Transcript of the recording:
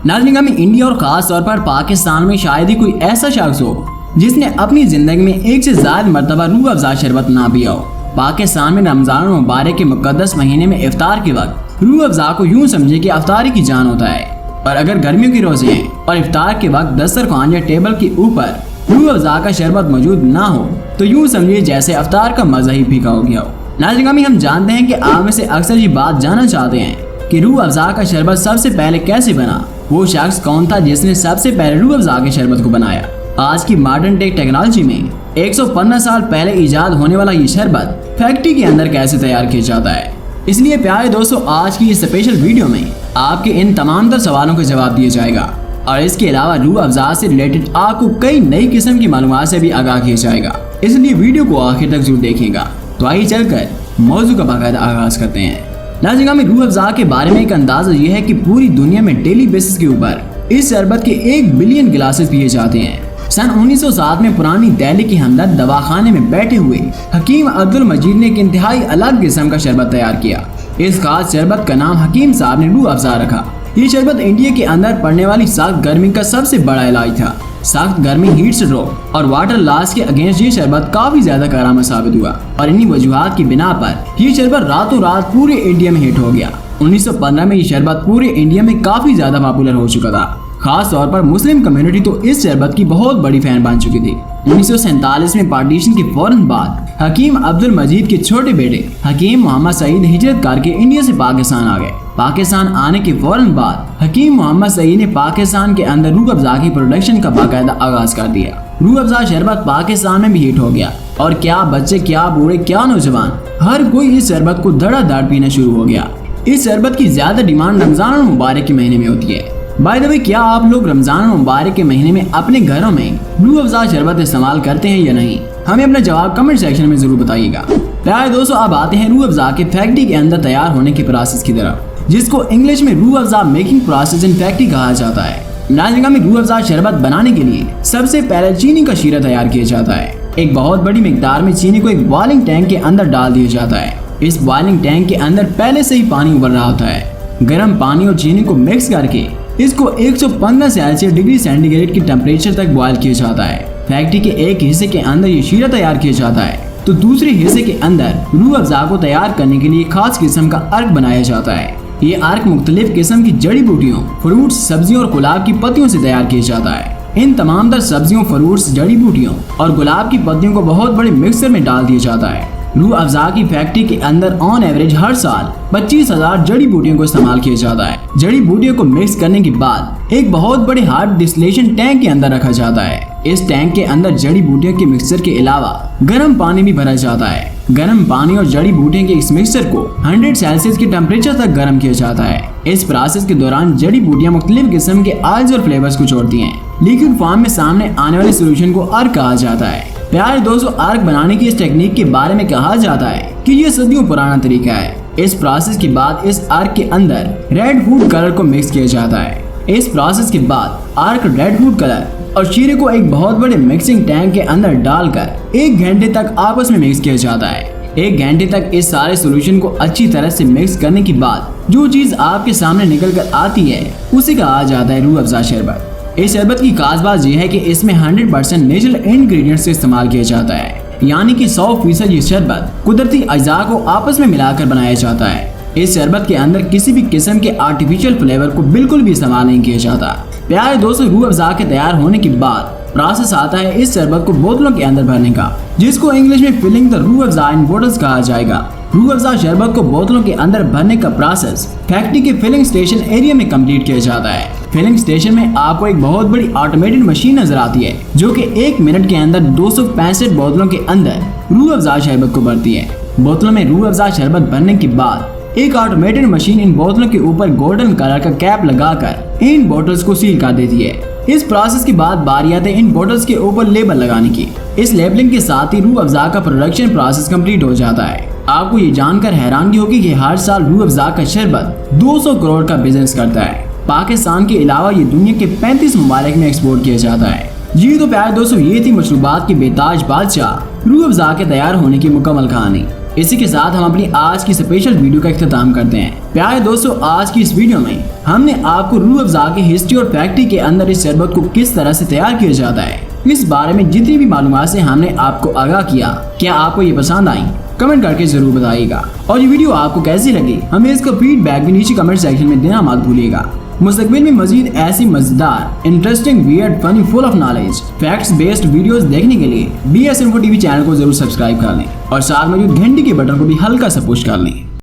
नाज़रीन, में इंडिया और खास तौर पर पाकिस्तान में शायद ही कोई ऐसा शख्स हो जिसने अपनी जिंदगी में एक से ज्यादा मरतबा रूह अफ़ज़ा शरबत ना पिया हो। पाकिस्तान में रमजान मुबारक के मुकद्दस महीने में इफ्तार के वक्त रूह अफ़ज़ा को यूं समझे कि अफ्तारी की जान होता है। और अगर गर्मियों के रोजे हैं और इफ्तार के वक्त दस्तरखान या टेबल के ऊपर रूह अफ़ज़ा का शरबत मौजूद ना हो तो यूं समझिए जैसे अफ्तार का मजा ही फीका हो गया हो। नाज़रीन, हम जानते हैं कि आप में से अक्सर ये बात जानना चाहते हैं कि रूह अफ़ज़ा का शरबत सबसे पहले कैसे बना, वो शख्स कौन था जिसने सबसे पहले रूह अफ़ज़ा के शरबत को बनाया। आज की मॉडर्न टेक्नोलॉजी में 115 साल पहले इजाद होने वाला ये शरबत फैक्ट्री के अंदर कैसे तैयार किया जाता है। इसलिए प्यारे दोस्तों, आज की इस स्पेशल वीडियो में आपके इन तमाम तर सवालों का जवाब दिया जाएगा और इसके अलावा रूह अफ़ज़ा से रिलेटेड आपको कई नई किस्म की मालूमात से भी आगाह किया जाएगा। इसलिए वीडियो को आखिर तक जरूर देखिएगा। तो आइए चलकर मौजू का बाकायदा आगाज करते हैं। नाज़रीन, में रूह अफ़ज़ा के बारे में एक अंदाजा ये है कि पूरी दुनिया में डेली बेसिस के ऊपर इस शरबत के 1 बिलियन गिलासेस पिए जाते हैं। सन 1907 में पुरानी दिल्ली की हमदर्द दवाखाने में बैठे हुए हकीम अब्दुल मजीद ने एक इंतहाई अलग किस्म का शरबत तैयार किया। इस खास शरबत का नाम हकीम साहब ने रूह अफ़ज़ा रखा। ये शरबत इंडिया के अंदर पड़ने वाली सख्त गर्मी का सबसे बड़ा इलाज था। सख्त गर्मी, हीट स्ट्रोक और वाटर लॉस के अगेंस्ट ये शरबत काफी ज्यादा कारआमद साबित हुआ और इन्हीं वजूहात की बिना पर ये शरबत रातों रात पूरे इंडिया में हिट हो गया। 1915 में ये शरबत पूरे इंडिया में काफी ज्यादा पॉपुलर हो चुका था। खास तौर पर मुस्लिम कम्युनिटी तो इस शरबत की बहुत बड़ी फैन बन चुकी थी। 1947 में पार्टीशन के फौरन बाद हकीम अब्दुल मजीद के छोटे बेटे हकीम मोहम्मद सईद हिजरत करके इंडिया से पाकिस्तान आ गए। पाकिस्तान आने के फौरन बाद हकीम मोहम्मद सईद ने पाकिस्तान के अंदर रूह अफ़ज़ा की प्रोडक्शन का बाकायदा आगाज कर दिया। रूह अफ़ज़ा शरबत पाकिस्तान में भी हिट हो गया और क्या बच्चे, क्या बूढ़े, क्या नौजवान, हर कोई इस शरबत को धड़ाधड़ पीना शुरू हो गया। इस शरबत की ज्यादा डिमांड रमजान मुबारक के महीने में होती है। बाय द वे, क्या आप लोग रमजान मुबारक के महीने में अपने घरों में रूह अफ़ज़ा शरबत इस्तेमाल करते हैं या नहीं? हमें अपना जवाब कमेंट सेक्शन में जरूर बताइएगा। प्यारे दोस्तों, अब आते हैं रूह अफ़ज़ा के फैक्ट्री के अंदर तैयार होने की प्रोसेस की तरफ, जिसको इंग्लिश में Rooh Afza making process in factory कहा जाता है। नाज़रीन, में रूह अफ़ज़ा शरबत बनाने के लिए सबसे पहले चीनी का शीरा तैयार किया जाता है। एक बहुत बड़ी मिकदार में चीनी को एक बॉइलिंग टैंक के अंदर डाल दिया जाता है। इस बॉइलिंग टैंक के अंदर पहले से ही पानी उबल रहा होता है। गर्म पानी और चीनी को मिक्स करके इसको 115 सेल्सियस डिग्री सेंटीग्रेड की टेम्परेचर तक बॉयल किया जाता है। फैक्ट्री के एक हिस्से के अंदर ये शीरा तैयार किया जाता है तो दूसरे हिस्से के अंदर रूह अफ़ज़ा को तैयार करने के लिए खास किस्म का अर्क बनाया जाता है। ये अर्क मुख्तलिफ किस्म की जड़ी बूटियों, फ्रूट्स, सब्जियों और गुलाब की पत्तियों से तैयार किया जाता है। इन तमाम तर सब्जियों, फ्रूट्स, जड़ी बूटियों और गुलाब की पत्तियों को बहुत बड़े मिक्सर में डाल दिया जाता है। रूह अफ़ज़ा की फैक्ट्री के अंदर ऑन एवरेज हर साल 25,000 जड़ी बूटियों को इस्तेमाल किया जाता है। जड़ी बूटियों को मिक्स करने के बाद एक बहुत बड़े हार्ड डिस्टिलेशन टैंक के अंदर रखा जाता है। इस टैंक के अंदर जड़ी बूटियों के मिक्सचर के अलावा गर्म पानी भी भरा जाता है। गर्म पानी और जड़ी बूटियों के इस मिक्सचर को 100 सेल्सियस के टेम्परेचर तक गर्म किया जाता है। इस प्रोसेस के दौरान जड़ी बूटियां मुख्तलिफ किस्म के ऑयल्स और फ्लेवर्स को छोड़ती हैं। लिक्विड फॉर्म में सामने आने वाले सोल्यूशन को अर्क कहा जाता है। प्यारे दोस्तों, अर्क बनाने की इस टेक्निक के बारे में कहा जाता है कि ये सदियों पुराना तरीका है। इस प्रोसेस के बाद इस अर्क के अंदर रेड फूड कलर को मिक्स किया जाता है। इस प्रोसेस के बाद अर्क, रेड फूड कलर और शीरे को एक बहुत बड़े मिक्सिंग टैंक के अंदर डालकर 1 घंटे तक आपस में मिक्स किया जाता है। 1 घंटे तक इस सारे सोल्यूशन को अच्छी तरह से मिक्स करने के बाद जो चीज आपके सामने निकल कर आती है उसे कहा जाता है रूह अफ़ज़ा शरबत। इस शरबत की खास बात यह है कि इसमें 100% नेचुरल इंग्रेडिएंट्स से इस्तेमाल किया जाता है, यानी कि 100% ये शरबत कुदरती अज्जा को आपस में मिलाकर बनाया जाता है। इस शरबत के अंदर किसी भी किस्म के आर्टिफिशियल फ्लेवर को बिल्कुल भी इस्तेमाल नहीं किया जाता। प्यारे दोस्तों, रूह अफ़ज़ा के तैयार होने के बाद प्रोसेस आता है इस शरबत को बोतलों के अंदर भरने का, जिसको इंग्लिश में filling the Rooh Afza in bottles कहा जाएगा। रूह अफ़ज़ा शरबत को बोतलों के अंदर भरने का प्रोसेस फैक्ट्री के फिलिंग स्टेशन एरिया में कंप्लीट किया जाता है। फिलिंग स्टेशन में आपको एक बहुत बड़ी ऑटोमेटेड मशीन नजर आती है जो कि 1 मिनट के अंदर 265 बोतलों के अंदर रूह अफ़ज़ा शरबत को भरती है। बोतलों में रूह अफ़ज़ा शरबत भरने के बाद एक ऑटोमेटेड मशीन इन बोतलों के ऊपर गोल्डन कलर का कैप लगाकर इन बोतल्स को सील कर देती है। इस प्रोसेस के बाद बारी आती है इन बोतल्स के ऊपर लेबल लगाने की। इस लेबलिंग के साथ ही रूह अफ़ज़ा का प्रोडक्शन प्रोसेस कंप्लीट हो जाता है। आपको ये जानकर हैरानगी होगी कि हर साल रूह अफ़ज़ा का शरबत 200 करोड़ का बिजनेस करता है। पाकिस्तान के अलावा ये दुनिया के 35 ममालिक में एक्सपोर्ट किया जाता है। जी तो प्यारे दोस्तों, ये थी मशरूबात की बेताज बादशाह रूह अफ़ज़ा के तैयार होने की मुकम्मल कहानी। इसी के साथ हम अपनी आज की स्पेशल वीडियो का इख्तिताम करते हैं। प्यारे दोस्तों, आज की इस वीडियो में हमने आपको रूह अफ़ज़ा की हिस्ट्री और फैक्ट्री के अंदर इस शरबत को किस तरह से तैयार किया जाता है, इस बारे में जितनी भी मालूमात से हमने आपको आगाह किया। क्या आपको ये पसंद आई? कमेंट करके जरूर बताइएगा। और ये वीडियो आपको कैसी लगी हमें इसका फीडबैक भी नीचे कमेंट सेक्शन में देना मत भूलिएगा। मुस्तकबिल में मजीद ऐसी मजेदार, interesting, weird, funny, full of knowledge, facts based videos देखने के लिए BS Info TV चैनल को जरूर सब्सक्राइब कर लें और साथ में जो घंटी के बटन को भी हल्का सा पुश कर लें।